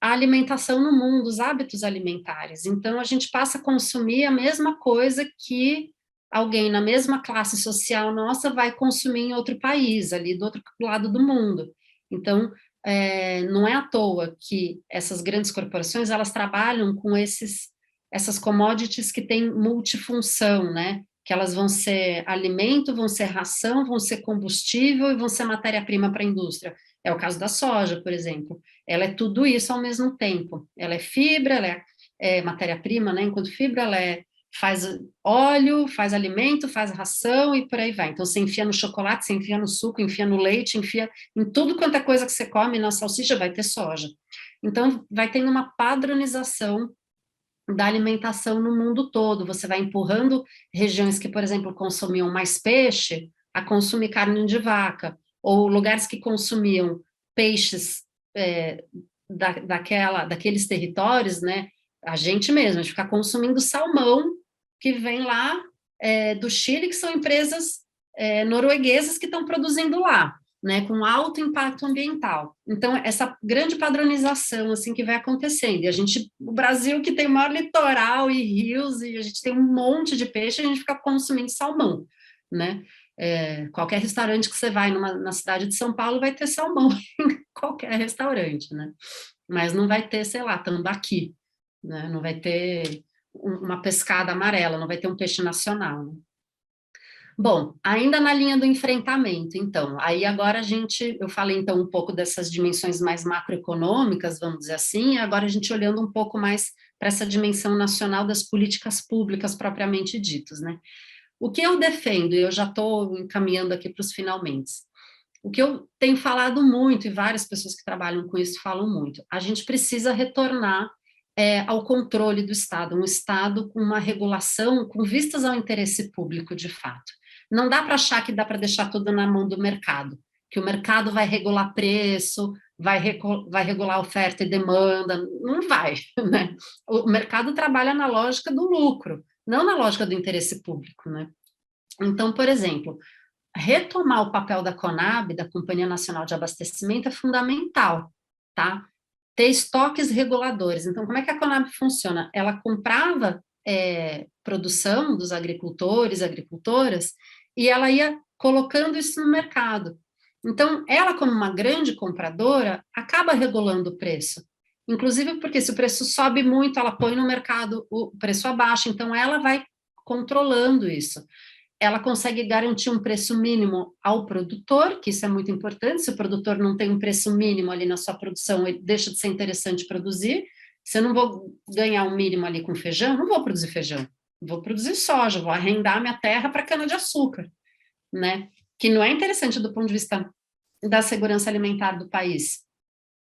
a alimentação no mundo, os hábitos alimentares. Então, a gente passa a consumir a mesma coisa que alguém na mesma classe social nossa vai consumir em outro país, ali do outro lado do mundo. Então, não é à toa que essas grandes corporações, elas trabalham com essas commodities que têm multifunção, né? Que elas vão ser alimento, vão ser ração, vão ser combustível e vão ser matéria-prima para a indústria. É o caso da soja, por exemplo. Ela é tudo isso ao mesmo tempo. Ela é fibra, ela é matéria-prima, né? Enquanto fibra, faz óleo, faz alimento, faz ração e por aí vai. Então, você enfia no chocolate, você enfia no suco, enfia no leite, enfia em tudo quanto é coisa que você come, na salsicha vai ter soja. Então, vai tendo uma padronização da alimentação no mundo todo. Você vai empurrando regiões que, por exemplo, consumiam mais peixe a consumir carne de vaca, ou lugares que consumiam peixes daqueles territórios, né? A gente mesmo, a gente fica consumindo salmão que vem lá do Chile, que são empresas norueguesas que estão produzindo lá, né, com alto impacto ambiental. Então, essa grande padronização assim que vai acontecendo. E o Brasil que tem o maior litoral e rios, e a gente tem um monte de peixe, a gente fica consumindo salmão, né? Qualquer restaurante que você vai na cidade de São Paulo vai ter salmão em qualquer restaurante, né? Mas não vai ter, sei lá, tambaqui, né? Não vai ter uma pescada amarela, não vai ter um peixe nacional, né? Bom, ainda na linha do enfrentamento, então, aí agora eu falei então um pouco dessas dimensões mais macroeconômicas, vamos dizer assim, e agora a gente olhando um pouco mais para essa dimensão nacional das políticas públicas propriamente ditas, né? O que eu defendo, e eu já estou encaminhando aqui para os finalmente, o que eu tenho falado muito, e várias pessoas que trabalham com isso falam muito, a gente precisa retornar ao controle do Estado, um Estado com uma regulação com vistas ao interesse público de fato. Não dá para achar que dá para deixar tudo na mão do mercado, que o mercado vai regular preço, vai regular oferta e demanda, não vai, né? O mercado trabalha na lógica do lucro, não na lógica do interesse público, né? Então, por exemplo, retomar o papel da Conab, da Companhia Nacional de Abastecimento, é fundamental, tá? Ter estoques reguladores. Então, como é que a Conab funciona? Ela comprava produção dos agricultores, agricultoras, e ela ia colocando isso no mercado. Então, ela, como uma grande compradora, acaba regulando o preço. Inclusive porque se o preço sobe muito, ela põe no mercado o preço abaixo, então ela vai controlando isso. Ela consegue garantir um preço mínimo ao produtor, que isso é muito importante. Se o produtor não tem um preço mínimo ali na sua produção, ele deixa de ser interessante produzir. Se eu não vou ganhar um mínimo ali com feijão, não vou produzir feijão, vou produzir soja, vou arrendar minha terra para cana-de-açúcar, né? Que não é interessante do ponto de vista da segurança alimentar do país.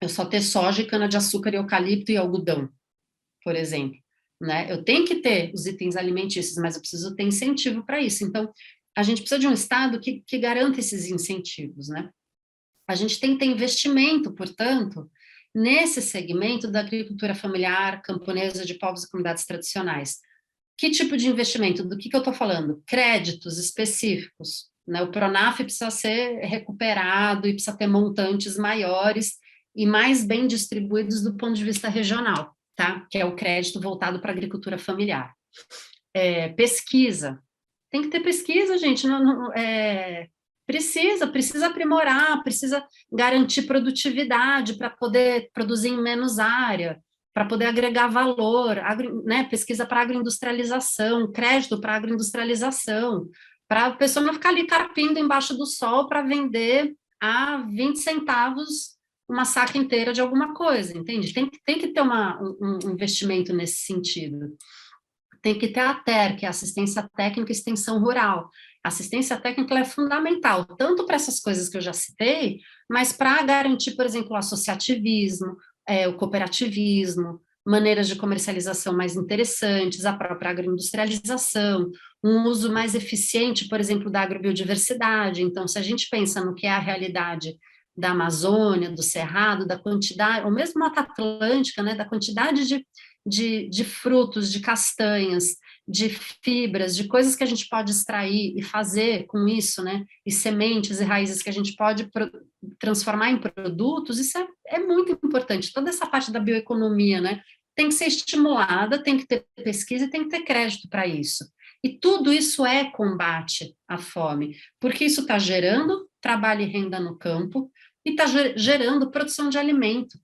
Eu só ter soja e cana-de-açúcar e eucalipto e algodão, por exemplo. Né? Eu tenho que ter os itens alimentícios, mas eu preciso ter incentivo para isso. Então, a gente precisa de um Estado que garanta esses incentivos, né? A gente tem que ter investimento, portanto, nesse segmento da agricultura familiar, camponesa, de povos e comunidades tradicionais. Que tipo de investimento? Do que eu estou falando? Créditos específicos, né? O Pronaf precisa ser recuperado e precisa ter montantes maiores e mais bem distribuídos do ponto de vista regional. tá? Que é o crédito voltado para a agricultura familiar. Pesquisa. Tem que ter pesquisa, gente. Precisa aprimorar, precisa garantir produtividade para poder produzir em menos área, para poder agregar valor, né? Pesquisa para agroindustrialização, crédito para agroindustrialização, para a pessoa não ficar ali carpindo embaixo do sol para vender a 20 centavos uma saca inteira de alguma coisa, entende? Tem que ter um investimento nesse sentido. Tem que ter a TER, que é Assistência Técnica e Extensão Rural. A assistência técnica é fundamental, tanto para essas coisas que eu já citei, mas para garantir, por exemplo, o associativismo, o cooperativismo, maneiras de comercialização mais interessantes, a própria agroindustrialização, um uso mais eficiente, por exemplo, da agrobiodiversidade. Então, se a gente pensa no que é a realidade da Amazônia, do Cerrado, da quantidade, ou mesmo Mata Atlântica, né, da quantidade de frutos, de castanhas, de fibras, de coisas que a gente pode extrair e fazer com isso, né, e sementes e raízes que a gente pode transformar em produtos, isso é muito importante. Toda essa parte da bioeconomia, né, tem que ser estimulada, tem que ter pesquisa e tem que ter crédito para isso. E tudo isso é combate à fome, porque isso está gerando trabalho e renda no campo e está gerando produção de alimento.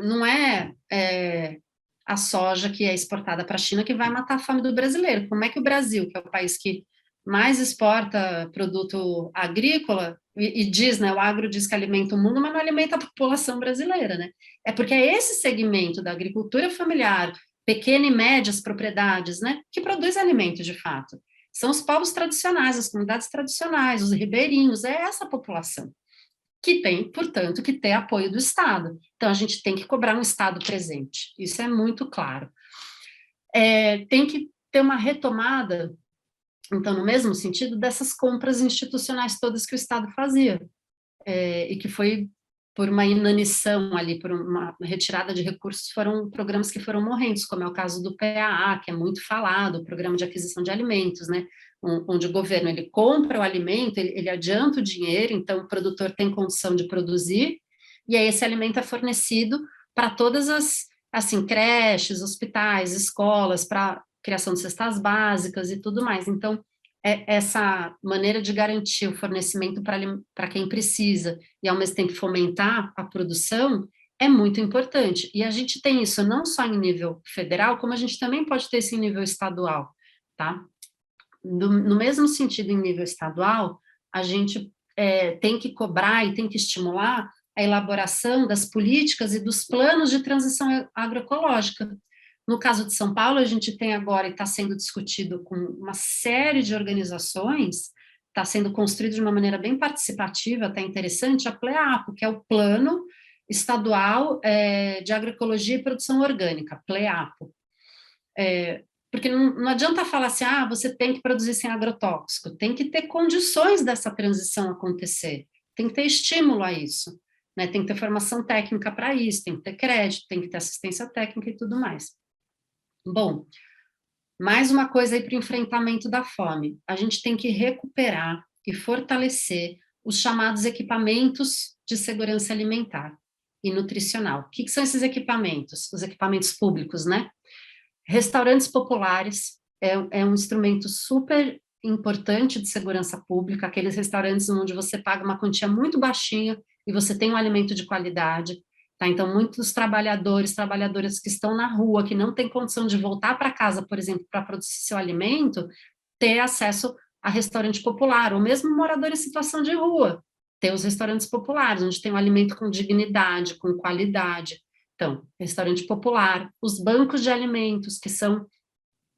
Não é a soja que é exportada para a China que vai matar a fome do brasileiro. Como é que o Brasil, que é o país que mais exporta produto agrícola, e diz, né, o agro diz que alimenta o mundo, mas não alimenta a população brasileira, né? É porque é esse segmento da agricultura familiar, pequena e médias propriedades, né, que produz alimento de fato. São os povos tradicionais, as comunidades tradicionais, os ribeirinhos, é essa população que tem, portanto, que ter apoio do Estado. Então, a gente tem que cobrar um Estado presente, isso é muito claro. Tem que ter uma retomada, então, no mesmo sentido, dessas compras institucionais todas que o Estado fazia, e que foi por uma inanição ali, por uma retirada de recursos, foram programas que foram morrendo, como é o caso do PAA, que é muito falado, o Programa de Aquisição de Alimentos, né, onde o governo ele compra o alimento, ele adianta o dinheiro, então o produtor tem condição de produzir, e aí esse alimento é fornecido para todas as, assim, creches, hospitais, escolas, para criação de cestas básicas e tudo mais. Então, essa maneira de garantir o fornecimento para quem precisa e, ao mesmo tempo, fomentar a produção é muito importante. E a gente tem isso não só em nível federal, como a gente também pode ter isso em nível estadual, tá? No mesmo sentido, em nível estadual, a gente tem que cobrar e tem que estimular a elaboração das políticas e dos planos de transição agroecológica. No caso de São Paulo, a gente tem agora, e está sendo discutido com uma série de organizações, está sendo construído de uma maneira bem participativa, até interessante, a PLEAPO, que é o Plano Estadual de Agroecologia e Produção Orgânica, PLEAPO. Porque não adianta falar assim, você tem que produzir sem agrotóxico, tem que ter condições dessa transição acontecer, tem que ter estímulo a isso, né? Tem que ter formação técnica para isso, tem que ter crédito, tem que ter assistência técnica e tudo mais. Bom, mais uma coisa aí para o enfrentamento da fome. A gente tem que recuperar e fortalecer os chamados equipamentos de segurança alimentar e nutricional. O que são esses equipamentos? Os equipamentos públicos, né? Restaurantes populares é um instrumento super importante de segurança pública, aqueles restaurantes onde você paga uma quantia muito baixinha e você tem um alimento de qualidade. Tá? Então, muitos trabalhadoras que estão na rua, que não têm condição de voltar para casa, por exemplo, para produzir seu alimento, ter acesso a restaurante popular, ou mesmo morador em situação de rua, ter os restaurantes populares, onde tem um alimento com dignidade, com qualidade. Então, restaurante popular, os bancos de alimentos, que são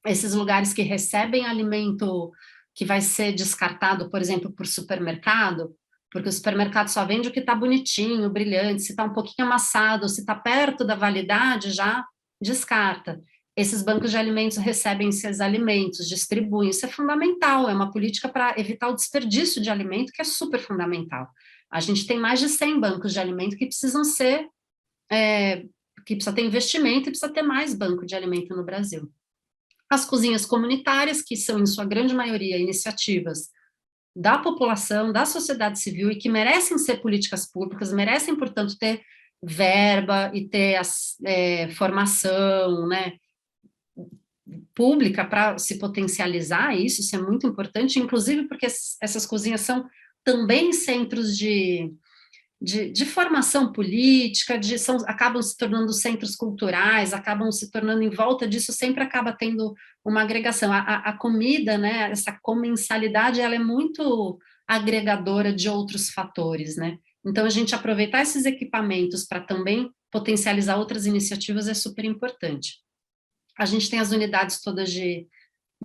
esses lugares que recebem alimento que vai ser descartado, por exemplo, por supermercado, porque o supermercado só vende o que está bonitinho, brilhante, se está um pouquinho amassado, se está perto da validade, já descarta. Esses bancos de alimentos recebem esses alimentos, distribuem, isso é fundamental, é uma política para evitar o desperdício de alimento, que é super fundamental. A gente tem mais de 100 bancos de alimento que precisam ser, que precisa ter investimento e precisa ter mais banco de alimento no Brasil. As cozinhas comunitárias, que são, em sua grande maioria, iniciativas da população, da sociedade civil, e que merecem ser políticas públicas, merecem, portanto, ter verba e ter formação, né, pública para se potencializar isso é muito importante, inclusive porque essas cozinhas são também centros de formação política, acabam se tornando centros culturais, acabam se tornando, em volta disso, sempre acaba tendo uma agregação. A comida, né, essa comensalidade, ela é muito agregadora de outros fatores, né? Então, a gente aproveitar esses equipamentos para também potencializar outras iniciativas é super importante. A gente tem as unidades todas de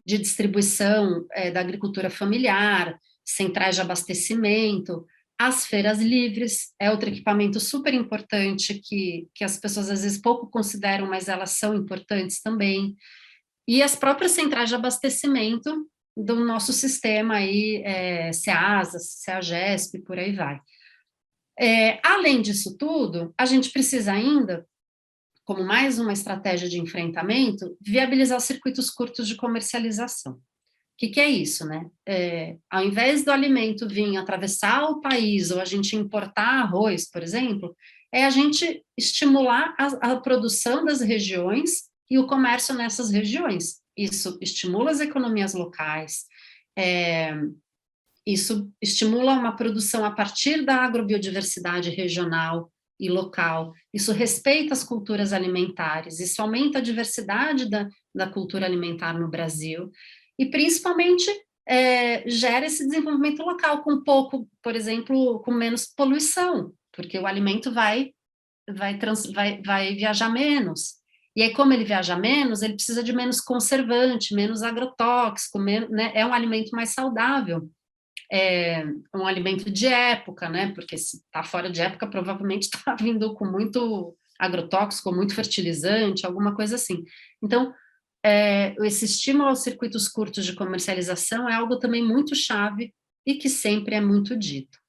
distribuição da agricultura familiar, centrais de abastecimento, as feiras livres, é outro equipamento super importante que as pessoas às vezes pouco consideram, mas elas são importantes também, e as próprias centrais de abastecimento do nosso sistema aí, CEASA, CEAGESP, por aí vai. Além disso tudo, a gente precisa ainda, como mais uma estratégia de enfrentamento, viabilizar os circuitos curtos de comercialização. O que é isso, né? Ao invés do alimento vir atravessar o país, ou a gente importar arroz, por exemplo, é a gente estimular a produção das regiões e o comércio nessas regiões. Isso estimula as economias locais, isso estimula uma produção a partir da agrobiodiversidade regional e local, isso respeita as culturas alimentares, isso aumenta a diversidade da cultura alimentar no Brasil, e principalmente gera esse desenvolvimento local, com pouco, por exemplo, com menos poluição, porque o alimento vai viajar menos. E aí, como ele viaja menos, ele precisa de menos conservante, menos agrotóxico, né? É um alimento mais saudável. É um alimento de época, né? Porque se está fora de época, provavelmente está vindo com muito agrotóxico, muito fertilizante, alguma coisa assim. Então, esse estímulo aos circuitos curtos de comercialização é algo também muito chave e que sempre é muito dito.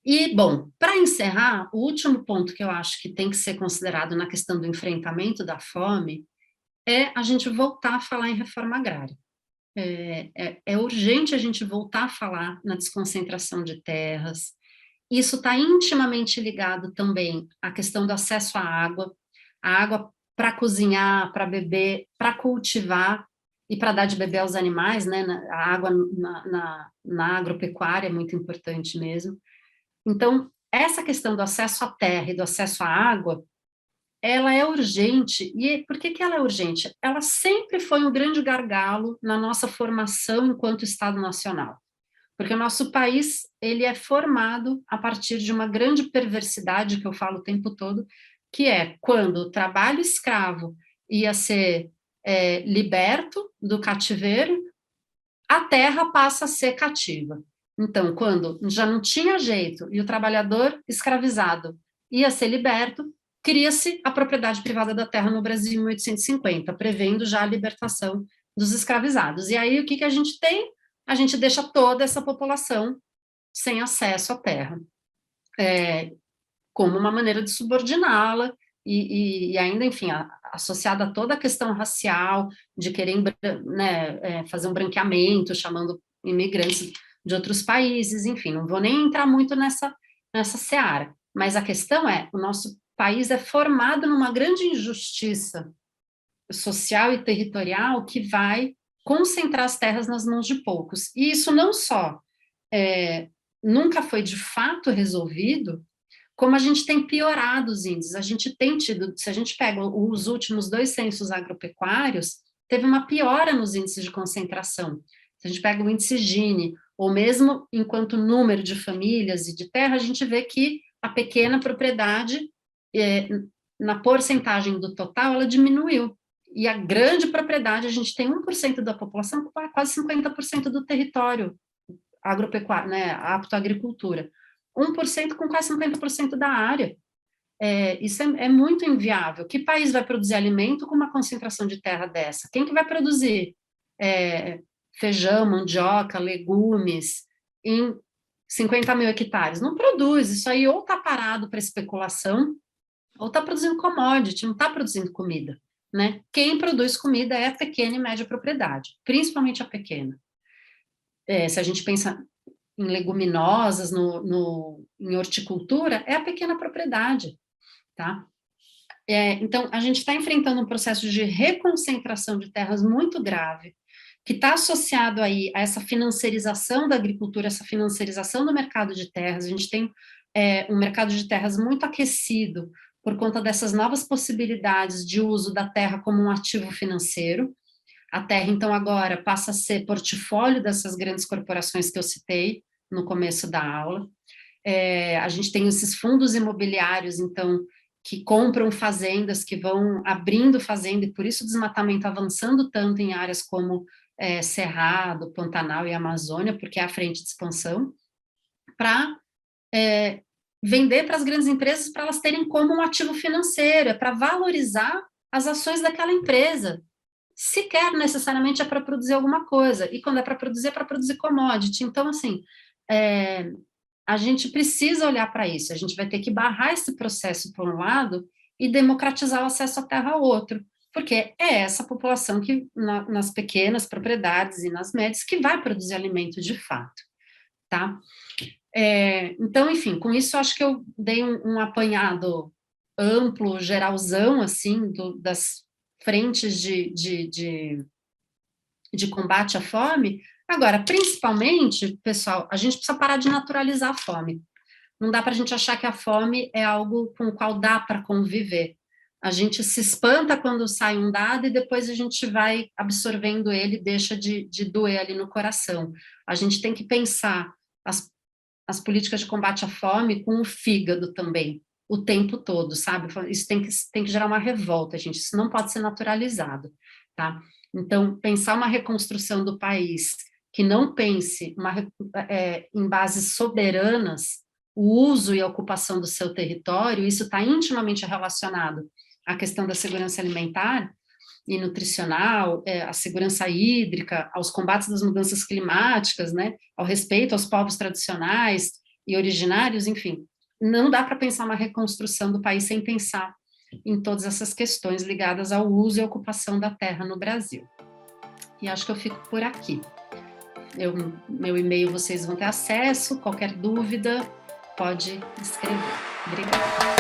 E, bom, para encerrar, o último ponto que eu acho que tem que ser considerado na questão do enfrentamento da fome é a gente voltar a falar em reforma agrária. É urgente a gente voltar a falar na desconcentração de terras. Isso está intimamente ligado também à questão do acesso à água para cozinhar, para beber, para cultivar e para dar de beber aos animais, né? A água na agropecuária é muito importante mesmo. Então, essa questão do acesso à terra e do acesso à água, ela é urgente. E por que ela é urgente? Ela sempre foi um grande gargalo na nossa formação enquanto Estado Nacional. Porque o nosso país, ele é formado a partir de uma grande perversidade, que eu falo o tempo todo, que é quando o trabalho escravo ia ser liberto do cativeiro, a terra passa a ser cativa. Então, quando já não tinha jeito e o trabalhador escravizado ia ser liberto, cria-se a propriedade privada da terra no Brasil em 1850, prevendo já a libertação dos escravizados. E aí, o que a gente tem? A gente deixa toda essa população sem acesso à terra, como uma maneira de subordiná-la, e ainda, enfim, associada a toda a questão racial, de querer, né, fazer um branqueamento, chamando imigrantes de outros países, enfim, não vou nem entrar muito nessa seara, mas a questão é, o nosso país é formado numa grande injustiça social e territorial que vai concentrar as terras nas mãos de poucos, e isso não só nunca foi de fato resolvido, como a gente tem piorado os índices, a gente tem tido, se a gente pega os últimos 2 censos agropecuários, teve uma piora nos índices de concentração. Se a gente pega o índice Gini, ou mesmo enquanto número de famílias e de terra, a gente vê que a pequena propriedade, na porcentagem do total, ela diminuiu. E a grande propriedade, a gente tem 1% da população, quase 50% do território agropecuário, né, apto à agricultura. 1% com quase 50% da área. Isso é muito inviável. Que país vai produzir alimento com uma concentração de terra dessa? Quem que vai produzir feijão, mandioca, legumes em 50 mil hectares? Não produz. Isso aí ou está parado para especulação, ou está produzindo commodity, não está produzindo comida, né? Quem produz comida é a pequena e média propriedade, principalmente a pequena. Se a gente pensa em leguminosas, em horticultura, é a pequena propriedade, tá? Então, a gente está enfrentando um processo de reconcentração de terras muito grave, que está associado aí a essa financiarização da agricultura, essa financiarização do mercado de terras. A gente tem um mercado de terras muito aquecido por conta dessas novas possibilidades de uso da terra como um ativo financeiro. A terra, então, agora passa a ser portfólio dessas grandes corporações que eu citei no começo da aula. A gente tem esses fundos imobiliários, então, que compram fazendas, que vão abrindo fazenda, e por isso o desmatamento avançando tanto em áreas como Cerrado, Pantanal e Amazônia, porque é a frente de expansão, para vender para as grandes empresas, para elas terem como um ativo financeiro, é para valorizar as ações daquela empresa. Sequer necessariamente é para produzir alguma coisa, e quando é para produzir commodity. Então, assim, a gente precisa olhar para isso, a gente vai ter que barrar esse processo por um lado e democratizar o acesso à terra ao outro, porque é essa população que, nas pequenas propriedades e nas médias, que vai produzir alimento de fato, tá? Então, enfim, com isso acho que eu dei um apanhado amplo, geralzão, assim, das frentes de combate à fome. Agora, principalmente, pessoal, a gente precisa parar de naturalizar a fome. Não dá para a gente achar que a fome é algo com o qual dá para conviver. A gente se espanta quando sai um dado e depois a gente vai absorvendo ele e deixa de doer ali no coração. A gente tem que pensar as políticas de combate à fome com o fígado também, o tempo todo, sabe? Isso tem que gerar uma revolta, gente. Isso não pode ser naturalizado, tá? Então, pensar uma reconstrução do país que não pense em bases soberanas, o uso e a ocupação do seu território, isso está intimamente relacionado à questão da segurança alimentar e nutricional, à segurança hídrica, aos combates das mudanças climáticas, né, ao respeito aos povos tradicionais e originários, enfim. Não dá para pensar uma reconstrução do país sem pensar em todas essas questões ligadas ao uso e ocupação da terra no Brasil. E acho que eu fico por aqui. Meu e-mail vocês vão ter acesso, qualquer dúvida, pode escrever. Obrigada.